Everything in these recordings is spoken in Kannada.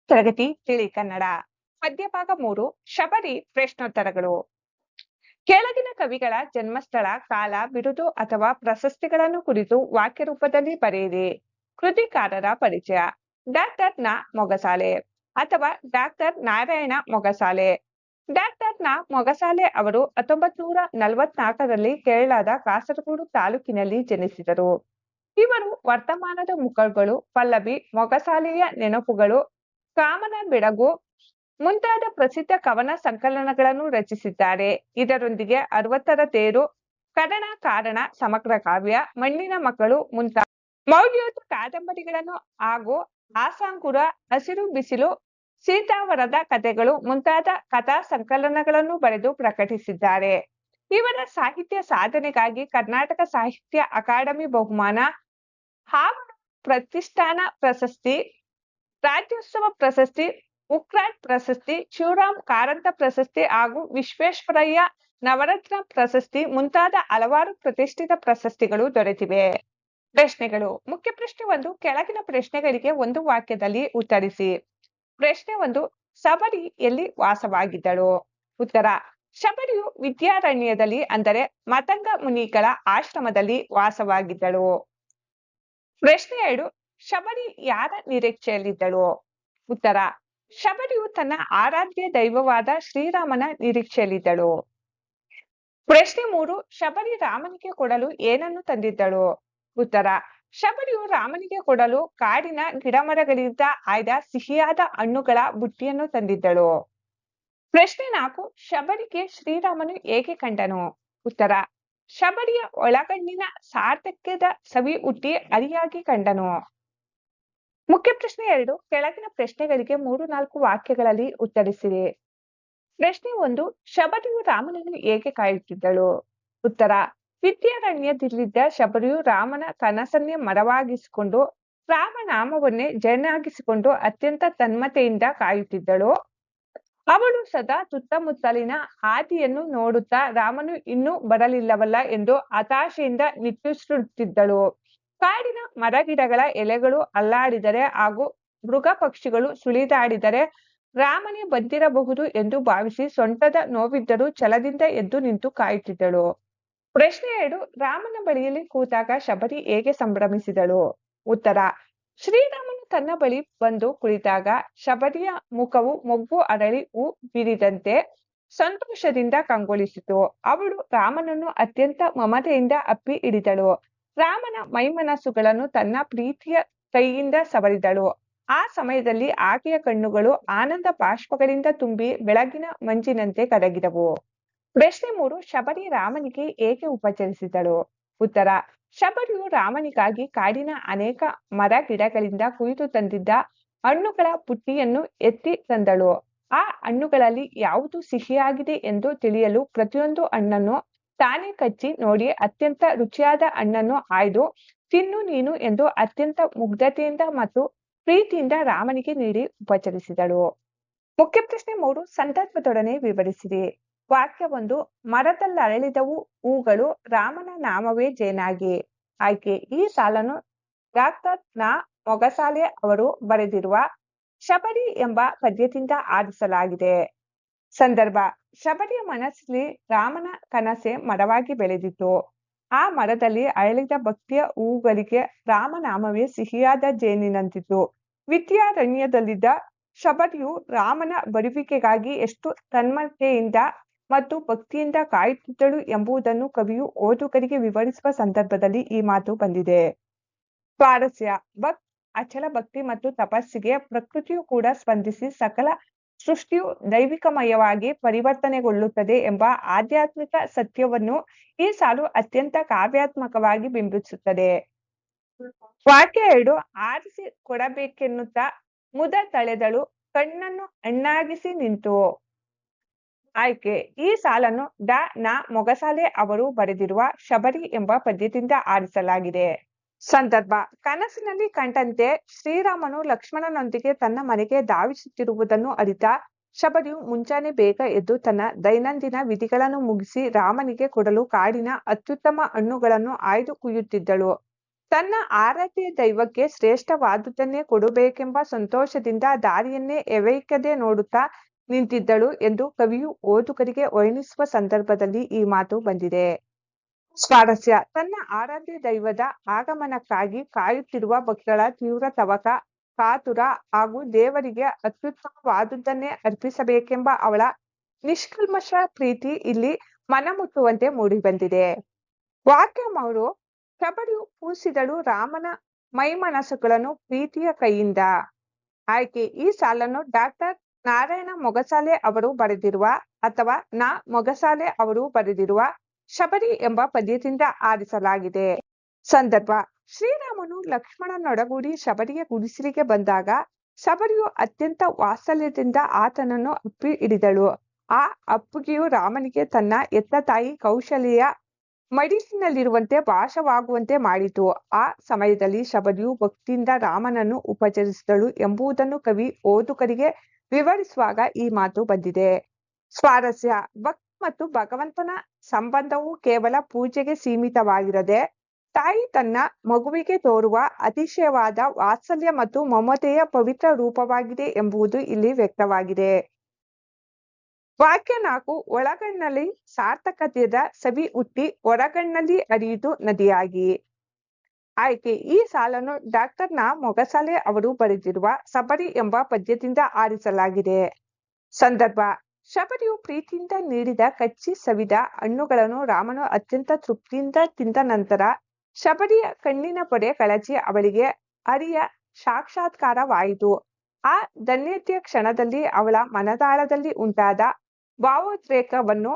ತರಗತಿ ತಿಳಿ ಕನ್ನಡ ಪದ್ಯಭಾಗ 3 ಶಬರಿ ಪ್ರಶ್ನೋತ್ತರಗಳು. ಕೆಳಗಿನ ಕವಿಗಳ ಜನ್ಮಸ್ಥಳ, ಕಾಲ, ಬಿರುದು ಅಥವಾ ಪ್ರಶಸ್ತಿಗಳನ್ನು ಕುರಿತು ವಾಕ್ಯ ರೂಪದಲ್ಲಿ ಬರೆಯಿರಿ. ಕೃತಿಕಾರರ ಪರಿಚಯ. ಡಾಕ್ಟರ್ ನ ಮೊಗಸಾಲೆ ಅಥವಾ ಡಾಕ್ಟರ್ ನಾರಾಯಣ ಮೊಗಸಾಲೆ. ಡಾಕ್ಟರ್ ನ ಮೊಗಸಾಲೆ ಅವರು 1944ರಲ್ಲಿ ಕೇರಳದ ಕಾಸರಗೋಡು ತಾಲೂಕಿನಲ್ಲಿ ಜನಿಸಿದರು. ಇವರು ವರ್ತಮಾನದ ಮುಖಗಳು, ಪಲ್ಲವಿ, ಮೊಗಸಾಲೆಯ ನೆನಪುಗಳು, ಕಾಮನ ಬೆಳಗು ಮುಂತಾದ ಪ್ರಸಿದ್ಧ ಕವನ ಸಂಕಲನಗಳನ್ನು ರಚಿಸಿದ್ದಾರೆ. ಇದರೊಂದಿಗೆ 60ರ ತೇರು, ಕಡಣ ಕಾರಣ, ಸಮಗ್ರ ಕಾವ್ಯ, ಮಣ್ಣಿನ ಮಕ್ಕಳು ಮುಂತಾದ ಮೌಲ್ಯೋತ ಕಾದಂಬರಿಗಳನ್ನು ಹಾಗೂ ಆಸಾಂಕುರ, ಹಸಿರು ಬಿಸಿಲು, ಸೀತಾವರದ ಕಥೆಗಳು ಮುಂತಾದ ಕಥಾ ಸಂಕಲನಗಳನ್ನು ಬರೆದು ಪ್ರಕಟಿಸಿದ್ದಾರೆ. ಇವರ ಸಾಹಿತ್ಯ ಸಾಧನೆಗಾಗಿ ಕರ್ನಾಟಕ ಸಾಹಿತ್ಯ ಅಕಾಡೆಮಿ ಬಹುಮಾನ, ಹಾವಡ ಪ್ರತಿಷ್ಠಾನ ಪ್ರಶಸ್ತಿ, ರಾಜ್ಯೋತ್ಸವ ಪ್ರಶಸ್ತಿ, ಉಕ್ರಾಟ್ ಪ್ರಶಸ್ತಿ, ಶಿವರಾಮ್ ಕಾರಂತ ಪ್ರಶಸ್ತಿ ಹಾಗೂ ವಿಶ್ವೇಶ್ವರಯ್ಯ ನವರತ್ನ ಪ್ರಶಸ್ತಿ ಮುಂತಾದ ಹಲವಾರು ಪ್ರತಿಷ್ಠಿತ ಪ್ರಶಸ್ತಿಗಳು ದೊರೆತಿವೆ. ಪ್ರಶ್ನೆಗಳು. ಮುಖ್ಯ ಪ್ರಶ್ನೆ 1. ಕೆಳಗಿನ ಪ್ರಶ್ನೆಗಳಿಗೆ ಒಂದು ವಾಕ್ಯದಲ್ಲಿ ಉತ್ತರಿಸಿ. ಪ್ರಶ್ನೆ 1. ಶಬರಿ ಎಲ್ಲಿ ವಾಸವಾಗಿದ್ದಳು? ಉತ್ತರ: ಶಬರಿಯು ವಿದ್ಯಾರಣ್ಯದಲ್ಲಿ ಅಂದರೆ ಮತಂಗ ಮುನಿಗಳ ಆಶ್ರಮದಲ್ಲಿ ವಾಸವಾಗಿದ್ದಳು. ಪ್ರಶ್ನೆ 2. ಶಬರಿ ಯಾರ ನಿರೀಕ್ಷೆಯಲ್ಲಿದ್ದಳು? ಉತ್ತರ: ಶಬರಿಯು ತನ್ನ ಆರಾಧ್ಯ ದೈವವಾದ ಶ್ರೀರಾಮನ ನಿರೀಕ್ಷೆಯಲ್ಲಿದ್ದಳು. ಪ್ರಶ್ನೆ 3. ಶಬರಿ ರಾಮನಿಗೆ ಕೊಡಲು ಏನನ್ನು ತಂದಿದ್ದಳು? ಉತ್ತರ: ಶಬರಿಯು ರಾಮನಿಗೆ ಕೊಡಲು ಕಾಡಿನ ಗಿಡಮರಗಳಿಂದ ಆಯ್ದ ಸಿಹಿಯಾದ ಹಣ್ಣುಗಳ ಬುಟ್ಟಿಯನ್ನು ತಂದಿದ್ದಳು. ಪ್ರಶ್ನೆ 4. ಶಬರಿಗೆ ಶ್ರೀರಾಮನು ಹೇಗೆ ಕಂಡನು? ಉತ್ತರ: ಶಬರಿಯ ಒಳಗಣ್ಣಿನ ಸಾರ್ಥಕ್ಯದ ಸವಿ ಹುಟ್ಟಿ ಅರಿಯಾಗಿ ಕಂಡನು. ಮುಖ್ಯ ಪ್ರಶ್ನೆ 2. ಕೆಳಗಿನ ಪ್ರಶ್ನೆಗಳಿಗೆ 3-4 ವಾಕ್ಯಗಳಲ್ಲಿ ಉತ್ತರಿಸಿರಿ. ಪ್ರಶ್ನೆ 1. ಶಬರಿಯು ರಾಮನನ್ನು ಹೇಗೆ ಕಾಯುತ್ತಿದ್ದಳು? ಉತ್ತರ: ವಿದ್ಯಾರಣ್ಯದಲ್ಲಿದ್ದ ಶಬರಿಯು ರಾಮನ ಕನಸನ್ನೇ ಮರವಾಗಿಸಿಕೊಂಡು ರಾಮನಾಮವನ್ನೇ ಜೇನಾಗಿಸಿಕೊಂಡು ಅತ್ಯಂತ ತನ್ಮಯತೆಯಿಂದ ಕಾಯುತ್ತಿದ್ದಳು. ಅವಳು ಸದಾ ಸುತ್ತಮುತ್ತಲಿನ ಹಾದಿಯನ್ನು ನೋಡುತ್ತಾ ರಾಮನು ಇನ್ನೂ ಬರಲಿಲ್ಲವಲ್ಲ ಎಂದು ಹತಾಶೆಯಿಂದ ನಿಟ್ಟುಸಿರುತ್ತಿದ್ದಳು. ಕಾಡಿನ ಮರಗಿಡಗಳ ಎಲೆಗಳು ಅಲ್ಲಾಡಿದರೆ ಹಾಗೂ ಮೃಗ ಪಕ್ಷಿಗಳು ಸುಳಿದಾಡಿದರೆ ರಾಮನೇ ಬಂದಿರಬಹುದು ಎಂದು ಭಾವಿಸಿ ಸೊಂಟದ ನೋವಿದ್ದರೂ ಛಲದಿಂದ ಎದ್ದು ನಿಂತು ಕಾಯುತ್ತಿದ್ದಳು. ಪ್ರಶ್ನೆ 2. ರಾಮನ ಬಳಿಯಲ್ಲಿ ಕೂತಾಗ ಶಬರಿ ಹೇಗೆ ಸಂಭ್ರಮಿಸಿದಳು? ಉತ್ತರ: ಶ್ರೀರಾಮನು ತನ್ನ ಬಳಿ ಬಂದು ಕುಳಿತಾಗ ಶಬರಿಯ ಮುಖವು ಮೊಗ್ಗು ಅರಳಿ ಹೂ ಬಿರಿದಂತೆ ಸಂತೋಷದಿಂದ ಕಂಗೊಳಿಸಿತು. ಅವಳು ರಾಮನನ್ನು ಅತ್ಯಂತ ಮಮತೆಯಿಂದ ಅಪ್ಪಿ ಹಿಡಿದಳು. ರಾಮನ ಮೈಮನಸ್ಸುಗಳನ್ನು ತನ್ನ ಪ್ರೀತಿಯ ಕೈಯಿಂದ ಸವರಿದಳು. ಆ ಸಮಯದಲ್ಲಿ ಆಕೆಯ ಕಣ್ಣುಗಳು ಆನಂದ ಬಾಷ್ಪಗಳಿಂದ ತುಂಬಿ ಬೆಳಗಿನ ಮಂಜಿನಂತೆ ಕರಗಿದವು. ಪ್ರಶ್ನೆ 3. ಶಬರಿ ರಾಮನಿಗೆ ಹೇಗೆ ಉಪಚರಿಸಿದಳು? ಉತ್ತರ: ಶಬರಿಯು ರಾಮನಿಗಾಗಿ ಕಾಡಿನ ಅನೇಕ ಮರ ಗಿಡಗಳಿಂದ ಕುಯ್ದು ತಂದಿದ್ದ ಹಣ್ಣುಗಳ ಬುಟ್ಟಿಯನ್ನು ಎತ್ತಿ ತಂದಳು. ಆ ಹಣ್ಣುಗಳಲ್ಲಿ ಯಾವುದು ಸಿಹಿಯಾಗಿದೆ ಎಂದು ತಿಳಿಯಲು ಪ್ರತಿಯೊಂದು ಹಣ್ಣನ್ನು ತಾನೇ ಕಚ್ಚಿ ನೋಡಿ ಅತ್ಯಂತ ರುಚಿಯಾದ ಹಣ್ಣನ್ನು ಆಯ್ದು ತಿನ್ನು ನೀನು ಎಂದು ಅತ್ಯಂತ ಮುಗ್ಧತೆಯಿಂದ ಮತ್ತು ಪ್ರೀತಿಯಿಂದ ರಾಮನಿಗೆ ನೀಡಿ ಉಪಚರಿಸಿದಳು. ಮುಖ್ಯ ಪ್ರಶ್ನೆ 3. ಸಂದರ್ಭದೊಡನೆ ವಿವರಿಸಿರಿ. ವಾಕ್ಯ 1. ಮರದಲ್ಲರಳಿದವು ಹೂಗಳು, ರಾಮನ ನಾಮವೇ ಜೇನಾಗಿ. ಆಯ್ಕೆ. ಈ ಸಾಲನ್ನು ಡಾಕ್ಟರ್ ನ ಮೊಗಸಾಲೆ ಅವರು ಬರೆದಿರುವ ಶಬರಿ ಎಂಬ ಪದ್ಯದಿಂದ ಆರಿಸಲಾಗಿದೆ. ಸಂದರ್ಭ: ಶಬರಿಯ ಮನಸ್ಸಲ್ಲಿ ರಾಮನ ಕನಸೆ ಮರವಾಗಿ ಬೆಳೆದಿತ್ತು. ಆ ಮರದಲ್ಲಿ ಅರಳಿದ ಭಕ್ತಿಯ ಹೂಗಳಿಗೆ ರಾಮನಾಮವೇ ಸಿಹಿಯಾದ ಜೇನಿನಂತಿತ್ತು. ವಿದ್ಯಾರಣ್ಯದಲ್ಲಿದ್ದ ಶಬರಿಯು ರಾಮನ ಬರುವಿಕೆಗಾಗಿ ಎಷ್ಟು ತನ್ಮಯತೆಯಿಂದ ಮತ್ತು ಭಕ್ತಿಯಿಂದ ಕಾಯುತ್ತಿದ್ದಳು ಎಂಬುದನ್ನು ಕವಿಯು ಓದುಗರಿಗೆ ವಿವರಿಸುವ ಸಂದರ್ಭದಲ್ಲಿ ಈ ಮಾತು ಬಂದಿದೆ. ಸ್ವಾರಸ್ಯ: ಅಚಲ ಭಕ್ತಿ ಮತ್ತು ತಪಸ್ಸಿಗೆ ಪ್ರಕೃತಿಯು ಕೂಡ ಸ್ಪಂದಿಸಿ ಸಕಲ ಸೃಷ್ಟಿಯು ದೈವಿಕಮಯವಾಗಿ ಪರಿವರ್ತನೆಗೊಳ್ಳುತ್ತದೆ ಎಂಬ ಆಧ್ಯಾತ್ಮಿಕ ಸತ್ಯವನ್ನು ಈ ಸಾಲು ಅತ್ಯಂತ ಕಾವ್ಯಾತ್ಮಕವಾಗಿ ಬಿಂಬಿಸುತ್ತದೆ. ವಾಕ್ಯ 2. ಆರಿಸಿ ಕೊಡಬೇಕೆನ್ನುತ್ತಾ ಮುದ ತಳೆದಳು, ಕಣ್ಣನ್ನು ಹಣ್ಣಾಗಿಸಿ ನಿಂತು. ಆಯ್ಕೆ. ಈ ಸಾಲನ್ನು ಡಾ ನ ಮೊಗಸಾಲೆ ಅವರು ಬರೆದಿರುವ ಶಬರಿ ಎಂಬ ಪದ್ಯದಿಂದ ಆರಿಸಲಾಗಿದೆ. ಸಂದರ್ಭ: ಕನಸಿನಲ್ಲಿ ಕಂಡಂತೆ ಶ್ರೀರಾಮನು ಲಕ್ಷ್ಮಣನೊಂದಿಗೆ ತನ್ನ ಮನೆಗೆ ಧಾವಿಸುತ್ತಿರುವುದನ್ನು ಅರಿತ ಶಬರಿಯು ಮುಂಜಾನೆ ಬೇಗ ಎದ್ದು ತನ್ನ ದೈನಂದಿನ ವಿಧಿಗಳನ್ನು ಮುಗಿಸಿ ರಾಮನಿಗೆ ಕೊಡಲು ಕಾಡಿನ ಅತ್ಯುತ್ತಮ ಹಣ್ಣುಗಳನ್ನು ಆಯ್ದು ಕುಯ್ಯುತ್ತಿದ್ದಳು. ತನ್ನ ಆರಾಧ್ಯ ದೈವಕ್ಕೆ ಶ್ರೇಷ್ಠವಾದುದನ್ನೇ ಕೊಡಬೇಕೆಂಬ ಸಂತೋಷದಿಂದ ದಾರಿಯನ್ನೇ ಎವೆಯದೆ ನೋಡುತ್ತಾ ನಿಂತಿದ್ದಳು ಎಂದು ಕವಿಯು ಓದುಗರಿಗೆ ವರ್ಣಿಸುವ ಸಂದರ್ಭದಲ್ಲಿ ಈ ಮಾತು ಬಂದಿದೆ. ಸ್ವಾರಸ್ಯ: ತನ್ನ ಆರಾಧ್ಯ ದೈವದ ಆಗಮನಕ್ಕಾಗಿ ಕಾಯುತ್ತಿರುವ ಭಕ್ತಳ ತೀವ್ರ ತವಕ, ಕಾತುರ ಹಾಗೂ ದೇವರಿಗೆ ಅತ್ಯುತ್ತಮವಾದುದನ್ನೇ ಅರ್ಪಿಸಬೇಕೆಂಬ ಅವಳ ನಿಷ್ಕಲ್ಮಶ ಪ್ರೀತಿ ಇಲ್ಲಿ ಮನಮುಟ್ಟುವಂತೆ ಮೂಡಿಬಂದಿದೆ. ವಾಕ್ಯಮರು ಶಬರಿಯು ಪೂಸಿದಳು ರಾಮನ ಮೈಮನಸ್ಸುಗಳನ್ನು ಪ್ರೀತಿಯ ಕೈಯಿಂದ. ಆಯ್ಕೆ: ಈ ಸಾಲನ್ನು ಡಾಕ್ಟರ್ ನಾರಾಯಣ ಮೊಗಸಾಲೆ ಅವರು ಬರೆದಿರುವ ಅಥವಾ ನಾ. ಮೊಗಸಾಲೆ ಅವರು ಬರೆದಿರುವ ಶಬರಿ ಎಂಬ ಪದ್ಯದಿಂದ ಆರಿಸಲಾಗಿದೆ. ಸಂದರ್ಭ: ಶ್ರೀರಾಮನು ಲಕ್ಷ್ಮಣನೊಡಗೂಡಿ ಶಬರಿಯ ಗುಡಿಸಲಿಗೆ ಬಂದಾಗ ಶಬರಿಯು ಅತ್ಯಂತ ವಾತ್ಸಲ್ಯದಿಂದ ಆತನನ್ನು ಅಪ್ಪಿ ಹಿಡಿದಳು. ಆ ಅಪ್ಪುಗೆಯು ರಾಮನಿಗೆ ತನ್ನ ಹೆತ್ತ ತಾಯಿ ಕೌಸಲ್ಯೆಯ ಮಡಿಲಿನಲ್ಲಿರುವಂತೆ ಭಾಸವಾಗುವಂತೆ ಮಾಡಿತು. ಆ ಸಮಯದಲ್ಲಿ ಶಬರಿಯು ಭಕ್ತಿಯಿಂದ ರಾಮನನ್ನು ಉಪಚರಿಸಿದಳು ಎಂಬುದನ್ನು ಕವಿ ಓದುಗರಿಗೆ ವಿವರಿಸುವಾಗ ಈ ಮಾತು ಬಂದಿದೆ. ಸ್ವಾರಸ್ಯ: ಭಕ್ತಿ ಮತ್ತು ಭಗವಂತನ ಸಂಬಂಧವು ಕೇವಲ ಪೂಜೆಗೆ ಸೀಮಿತವಾಗಿರದೆ ತಾಯಿ ತನ್ನ ಮಗುವಿಗೆ ತೋರುವ ಅತಿಶಯವಾದ ವಾತ್ಸಲ್ಯ ಮತ್ತು ಮಮತೆಯ ಪವಿತ್ರ ರೂಪವಾಗಿದೆ ಎಂಬುದು ಇಲ್ಲಿ ವ್ಯಕ್ತವಾಗಿದೆ. ವಾಕ್ಯ 4: ಒಳಗಣ್ಣಲ್ಲಿ ಸಾರ್ಥಕತೆಯ ಸವಿ ಹುಟ್ಟಿ ಹೊರಗಣ್ಣಲ್ಲಿ ಹರಿಯಿತು ನದಿಯಾಗಿ. ಆಯ್ಕೆ: ಈ ಸಾಲನ್ನು ಡಾಕ್ಟರ್ ನಾ. ಮೊಗಸಾಲೆ ಅವರು ಬರೆದಿರುವ ಶಬರಿ ಎಂಬ ಪದ್ಯದಿಂದ ಆರಿಸಲಾಗಿದೆ. ಸಂದರ್ಭ: ಶಬರಿಯು ಪ್ರೀತಿಯಿಂದ ನೀಡಿದ ಕಚ್ಚಿ ಸವಿದ ಹಣ್ಣುಗಳನ್ನು ರಾಮನು ಅತ್ಯಂತ ತೃಪ್ತಿಯಿಂದ ತಿಂದ ನಂತರ ಶಬರಿಯ ಕಣ್ಣಿನ ಪೊರೆ ಕಳಚಿ ಅವಳಿಗೆ ಹರಿಯ ಸಾಕ್ಷಾತ್ಕಾರವಾಯಿತು. ಆ ಧನ್ಯತೆಯ ಕ್ಷಣದಲ್ಲಿ ಅವಳ ಮನದಾಳದಲ್ಲಿ ಉಂಟಾದ ಭಾವೋದ್ರೇಕವನ್ನು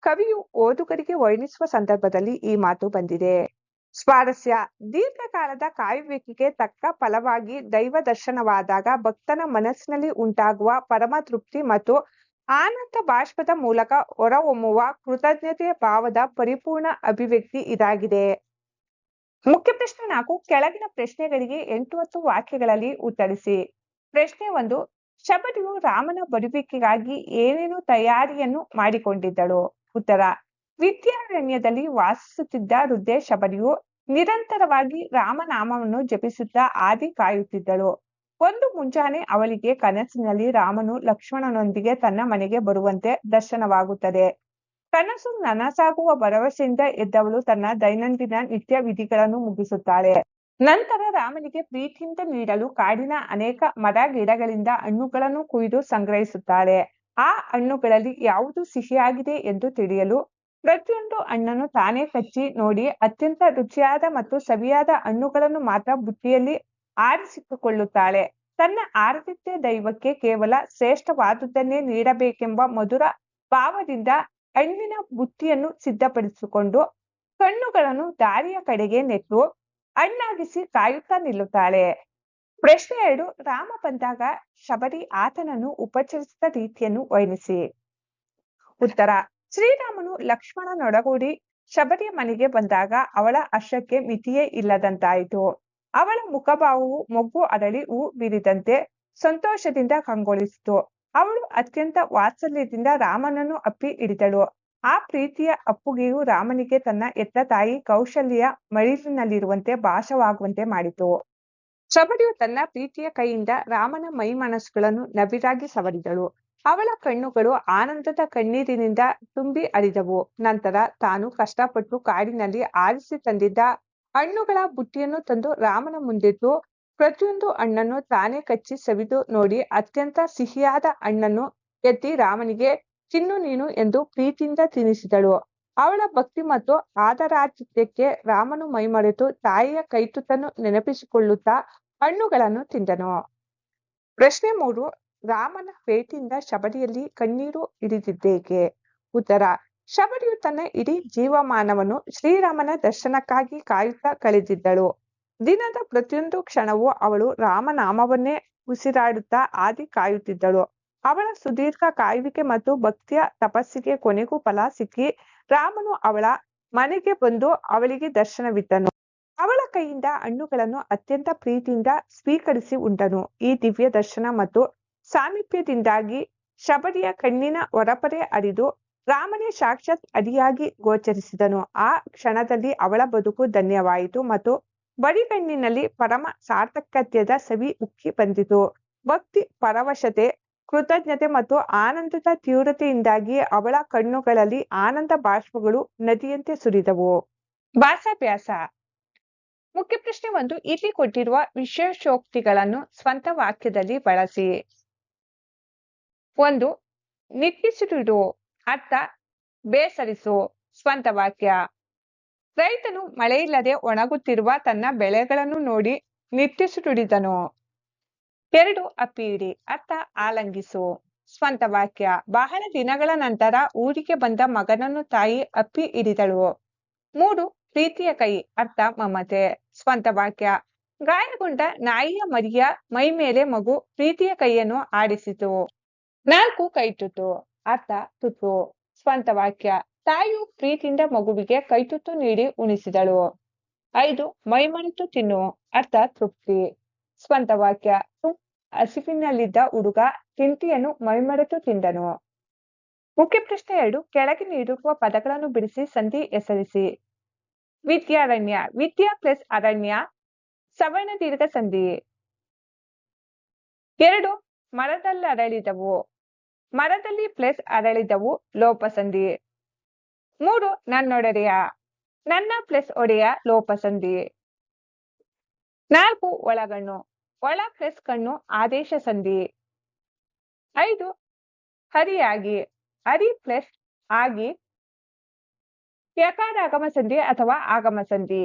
ಕವಿಯು ಓದುಗರಿಗೆ ವರ್ಣಿಸುವ ಸಂದರ್ಭದಲ್ಲಿ ಈ ಮಾತು ಬಂದಿದೆ. ಸ್ವಾರಸ್ಯ: ದೀರ್ಘಕಾಲದ ಕಾಯುವಿಕೆಗೆ ತಕ್ಕ ಫಲವಾಗಿ ದೈವ ದರ್ಶನವಾದಾಗ ಭಕ್ತನ ಮನಸ್ಸಿನಲ್ಲಿ ಉಂಟಾಗುವ ಪರಮ ತೃಪ್ತಿ ಮತ್ತು ಆನಂದ ಬಾಷ್ಪದ ಮೂಲಕ ಹೊರಹೊಮ್ಮುವ ಕೃತಜ್ಞತೆಯ ಭಾವದ ಪರಿಪೂರ್ಣ ಅಭಿವ್ಯಕ್ತಿ ಇದಾಗಿದೆ. ಮುಖ್ಯ ಪ್ರಶ್ನೆ 4: ಕೆಳಗಿನ ಪ್ರಶ್ನೆಗಳಿಗೆ 8-10 ವಾಕ್ಯಗಳಲ್ಲಿ ಉತ್ತರಿಸಿ. ಪ್ರಶ್ನೆ 1: ಶಬರಿಯು ರಾಮನ ಬರುವಿಕೆಗಾಗಿ ಏನೇನು ತಯಾರಿಯನ್ನು ಮಾಡಿಕೊಂಡಿದ್ದಳು? ಉತ್ತರ: ವಿದ್ಯಾರಣ್ಯದಲ್ಲಿ ವಾಸಿಸುತ್ತಿದ್ದ ವೃದ್ಧೆ ಶಬರಿಯು ನಿರಂತರವಾಗಿ ರಾಮನಾಮವನ್ನು ಜಪಿಸುತ್ತಾ ಹಾದಿ ಕಾಯುತ್ತಿದ್ದಳು. ಒಂದು ಮುಂಜಾನೆ ಅವಳಿಗೆ ಕನಸಿನಲ್ಲಿ ರಾಮನು ಲಕ್ಷ್ಮಣನೊಂದಿಗೆ ತನ್ನ ಮನೆಗೆ ಬರುವಂತೆ ದರ್ಶನವಾಗುತ್ತದೆ. ಕನಸು ನನಸಾಗುವ ಭರವಸೆಯಿಂದ ಎದ್ದವಳು ತನ್ನ ದೈನಂದಿನ ನಿತ್ಯ ವಿಧಿಗಳನ್ನು ಮುಗಿಸುತ್ತಾಳೆ. ನಂತರ ರಾಮನಿಗೆ ಪ್ರೀತಿಯಿಂದ ನೀಡಲು ಕಾಡಿನ ಅನೇಕ ಮರ ಗಿಡಗಳಿಂದ ಹಣ್ಣುಗಳನ್ನು ಕುಯ್ದು ಸಂಗ್ರಹಿಸುತ್ತಾಳೆ. ಆ ಹಣ್ಣುಗಳಲ್ಲಿ ಯಾವುದು ಸಿಹಿಯಾಗಿದೆ ಎಂದು ತಿಳಿಯಲು ಪ್ರತಿಯೊಂದು ಹಣ್ಣನ್ನು ತಾನೇ ಕಚ್ಚಿ ನೋಡಿ ಅತ್ಯಂತ ರುಚಿಯಾದ ಮತ್ತು ಸವಿಯಾದ ಹಣ್ಣುಗಳನ್ನು ಮಾತ್ರ ಬುಟ್ಟಿಯಲ್ಲಿ ಆರಿಸಿಕೊಳ್ಳುತ್ತಾಳೆ. ತನ್ನ ಆರಾಧ್ಯ ದೈವಕ್ಕೆ ಕೇವಲ ಶ್ರೇಷ್ಠವಾದುದನ್ನೇ ನೀಡಬೇಕೆಂಬ ಮಧುರ ಭಾವದಿಂದ ಹಣ್ಣಿನ ಬುಟ್ಟಿಯನ್ನು ಸಿದ್ಧಪಡಿಸಿಕೊಂಡು ಕಣ್ಣುಗಳನ್ನು ದಾರಿಯ ಕಡೆಗೆ ನೆಟ್ಟು ಹಣ್ಣಾಗಿಸಿ ಕಾಯುತ್ತಾ ನಿಲ್ಲುತ್ತಾಳೆ. ಪ್ರಶ್ನೆ 2: ರಾಮ ಬಂದಾಗ ಶಬರಿ ಆತನನ್ನು ಉಪಚರಿಸಿದ ರೀತಿಯನ್ನು ವರ್ಣಿಸಿ. ಉತ್ತರ: ಶ್ರೀರಾಮನು ಲಕ್ಷ್ಮಣನೊಡಗೂಡಿ ಶಬರಿಯ ಮನೆಗೆ ಬಂದಾಗ ಅವಳ ಹರ್ಷಕ್ಕೆ ಮಿತಿಯೇ ಇಲ್ಲದಂತಾಯಿತು. ಅವಳ ಮುಖಭಾವವು ಮೊಗ್ಗು ಅರಳಿ ಹೂ ಬಿರಿದಂತೆ ಸಂತೋಷದಿಂದ ಕಂಗೊಳಿಸಿತು. ಅವಳು ಅತ್ಯಂತ ವಾತ್ಸಲ್ಯದಿಂದ ರಾಮನನ್ನು ಅಪ್ಪಿ ಹಿಡಿದಳು. ಆ ಪ್ರೀತಿಯ ಅಪ್ಪುಗೆಯು ರಾಮನಿಗೆ ತನ್ನ ಹೆತ್ತ ತಾಯಿ ಕೌಸಲ್ಯೆಯ ಮಡಿಲಿನಲ್ಲಿರುವಂತೆ ಭಾಸವಾಗುವಂತೆ ಮಾಡಿತು. ಶಬರಿಯು ತನ್ನ ಪ್ರೀತಿಯ ಕೈಯಿಂದ ರಾಮನ ಮೈಮನಸ್ಸುಗಳನ್ನು ನವಿರಾಗಿ ಸವರಿದಳು. ಅವಳ ಕಣ್ಣುಗಳು ಆನಂದದ ಕಣ್ಣೀರಿನಿಂದ ತುಂಬಿ ಹರಿದವು. ನಂತರ ತಾನು ಕಷ್ಟಪಟ್ಟು ಕಾಡಿನಲ್ಲಿ ಆರಿಸಿ ತಂದಿದ್ದ ಹಣ್ಣುಗಳ ಬುಟ್ಟಿಯನ್ನು ತಂದು ರಾಮನ ಮುಂದಿಟ್ಟು ಪ್ರತಿಯೊಂದು ಹಣ್ಣನ್ನು ತಾನೇ ಕಚ್ಚಿ ಸವಿದು ನೋಡಿ ಅತ್ಯಂತ ಸಿಹಿಯಾದ ಹಣ್ಣನ್ನು ಎತ್ತಿ ರಾಮನಿಗೆ ತಿನ್ನು ನೀನು ಎಂದು ಪ್ರೀತಿಯಿಂದ ತಿನ್ನಿಸಿದಳು. ಅವಳ ಭಕ್ತಿ ಮತ್ತು ಆದರಾತಿಥ್ಯಕ್ಕೆ ರಾಮನು ಮೈಮರೆತು ತಾಯಿಯ ಕೈತುತ್ತನ್ನು ನೆನಪಿಸಿಕೊಳ್ಳುತ್ತಾ ಹಣ್ಣುಗಳನ್ನು ತಿಂದನು. ಪ್ರಶ್ನೆ 3: ರಾಮನ ಭೇಟಿಯಿಂದ ಶಬರಿಯಲ್ಲಿ ಕಣ್ಣೀರು ಹಿಡಿದಿದ್ದೇಕೆ? ಉತ್ತರ: ಶಬರಿಯು ತನ್ನ ಇಡೀ ಜೀವಮಾನವನ್ನು ಶ್ರೀರಾಮನ ದರ್ಶನಕ್ಕಾಗಿ ಕಾಯುತ್ತಾ ಕಳೆದಿದ್ದಳು. ದಿನದ ಪ್ರತಿಯೊಂದು ಕ್ಷಣವೂ ಅವಳು ರಾಮನಾಮವನ್ನೇ ಉಸಿರಾಡುತ್ತಾ ಹಾದಿ ಕಾಯುತ್ತಿದ್ದಳು. ಅವಳ ಸುದೀರ್ಘ ಕಾಯುವಿಕೆ ಮತ್ತು ಭಕ್ತಿಯ ತಪಸ್ಸಿಗೆ ಕೊನೆಗೂ ಫಲ ಸಿಕ್ಕಿ ರಾಮನು ಅವಳ ಮನೆಗೆ ಬಂದು ಅವಳಿಗೆ ದರ್ಶನವಿತ್ತನು. ಅವಳ ಕೈಯಿಂದ ಹಣ್ಣುಗಳನ್ನು ಅತ್ಯಂತ ಪ್ರೀತಿಯಿಂದ ಸ್ವೀಕರಿಸಿ ಉಂಡನು. ಈ ದಿವ್ಯ ದರ್ಶನ ಮತ್ತು ಸಾಮೀಪ್ಯದಿಂದಾಗಿ ಶಬರಿಯ ಕಣ್ಣಿನ ಹೊರಪರೆ ಹರಿದು ರಾಮನೇ ಸಾಕ್ಷಾತ್ ಅಡಿಯಾಗಿ ಗೋಚರಿಸಿದನು. ಆ ಕ್ಷಣದಲ್ಲಿ ಅವಳ ಬದುಕು ಧನ್ಯವಾಯಿತು ಮತ್ತು ಬರಿಗಣ್ಣಿನಲ್ಲಿ ಪರಮ ಸಾರ್ಥಕತೆಯ ಸವಿ ಉಕ್ಕಿ ಬಂದಿತು. ಭಕ್ತಿ ಪರವಶತೆ, ಕೃತಜ್ಞತೆ ಮತ್ತು ಆನಂದದ ತೀವ್ರತೆಯಿಂದಾಗಿ ಅವಳ ಕಣ್ಣುಗಳಲ್ಲಿ ಆನಂದ ಬಾಷ್ಪಗಳು ನದಿಯಂತೆ ಸುರಿದವು. ಭಾಷಾಭ್ಯಾಸ. ಮುಖ್ಯ ಪ್ರಶ್ನೆ 1. ಇಲ್ಲಿ ಕೊಟ್ಟಿರುವ ವಿಶೇಷೋಕ್ತಿಗಳನ್ನು ಸ್ವಂತ ವಾಕ್ಯದಲ್ಲಿ ಬಳಸಿ. 1. ನಿಟ್ಟುಸಿರಿಡು. ಅರ್ಥ ಬೇಸರಿಸು. ಸ್ವಂತ ವಾಕ್ಯ. ರೈತನು ಮಳೆಯಿಲ್ಲದೆ ಒಣಗುತ್ತಿರುವ ತನ್ನ ಬೆಳೆಗಳನ್ನು ನೋಡಿ ನಿಟ್ಟುಸಿರಿಡಿದನು. 2. ಅಪ್ಪಿಯಿಡಿ. ಅರ್ಥ ಆಲಂಗಿಸು. ಸ್ವಂತ ವಾಕ್ಯ. ಬಹಳ ದಿನಗಳ ನಂತರ ಊರಿಗೆ ಬಂದ ಮಗನನ್ನು ತಾಯಿ ಅಪ್ಪಿ ಹಿಡಿದಳು. 3. ಪ್ರೀತಿಯ ಕೈ. ಅರ್ಥ ಮಮತೆ. ಸ್ವಂತ ವಾಕ್ಯ. ಗಾಯಗೊಂಡ ನಾಯಿಯ ಮರಿಯ ಮೈ ಮೇಲೆ ಮಗು ಪ್ರೀತಿಯ ಕೈಯನ್ನು ಆಡಿಸಿತು. 4. ಕೈತುತ್ತು. ಅರ್ಥ ತುತ್ತು. ಸ್ವಂತ ವಾಕ್ಯ. ತಾಯಿಯು ಪ್ರೀತಿಯಿಂದ ಮಗುವಿಗೆ ಕೈತುತ್ತು ನೀಡಿ ಉಣಿಸಿದಳು. 5. ಮೈಮರೆತು ತಿನ್ನು. ಅರ್ಥ ತೃಪ್ತಿ. ಸ್ವಂತ ವಾಕ್ಯ. ಹಸಿವಿನಲ್ಲಿದ್ದ ಹುಡುಗ ತಿಂಡಿಯನ್ನು ಮೈಮರೆತು ತಿಂದನು. ಮುಖ್ಯ ಪ್ರಶ್ನೆ 2. ಕೆಳಗೆ ನೀಡಿರುವ ಪದಗಳನ್ನು ಬಿಡಿಸಿ ಸಂಧಿ ಹೆಸರಿಸಿ. ವಿದ್ಯಾರಣ್ಯ. ವಿದ್ಯಾ ಪ್ಲಸ್ ಅರಣ್ಯ ಸವರ್ಣ ದೀರ್ಘ ಸಂಧಿ. 2. ಮರದಲ್ಲರಳಿದವು. ಮರದಲ್ಲಿ ಪ್ಲಸ್ ಅರಳಿದವು ಲೋಪಸಂಧಿ. 3. ನನ್ನೊಡೆಯ. ನನ್ನ ಪ್ಲಸ್ ಒಡೆಯ ಲೋಪಸಂಧಿ. 4. ಒಳಗಣ್ಣು. ಒಳ ಪ್ಲಸ್ ಕಣ್ಣು ಆದೇಶ ಸಂಧಿ. 5. ಹರಿಯಾಗಿ. ಹರಿ ಪ್ಲಸ್ ಆಗಿ ಯಕಾರ ಆಗಮ ಸಂಧಿ ಅಥವಾ ಆಗಮ ಸಂಧಿ.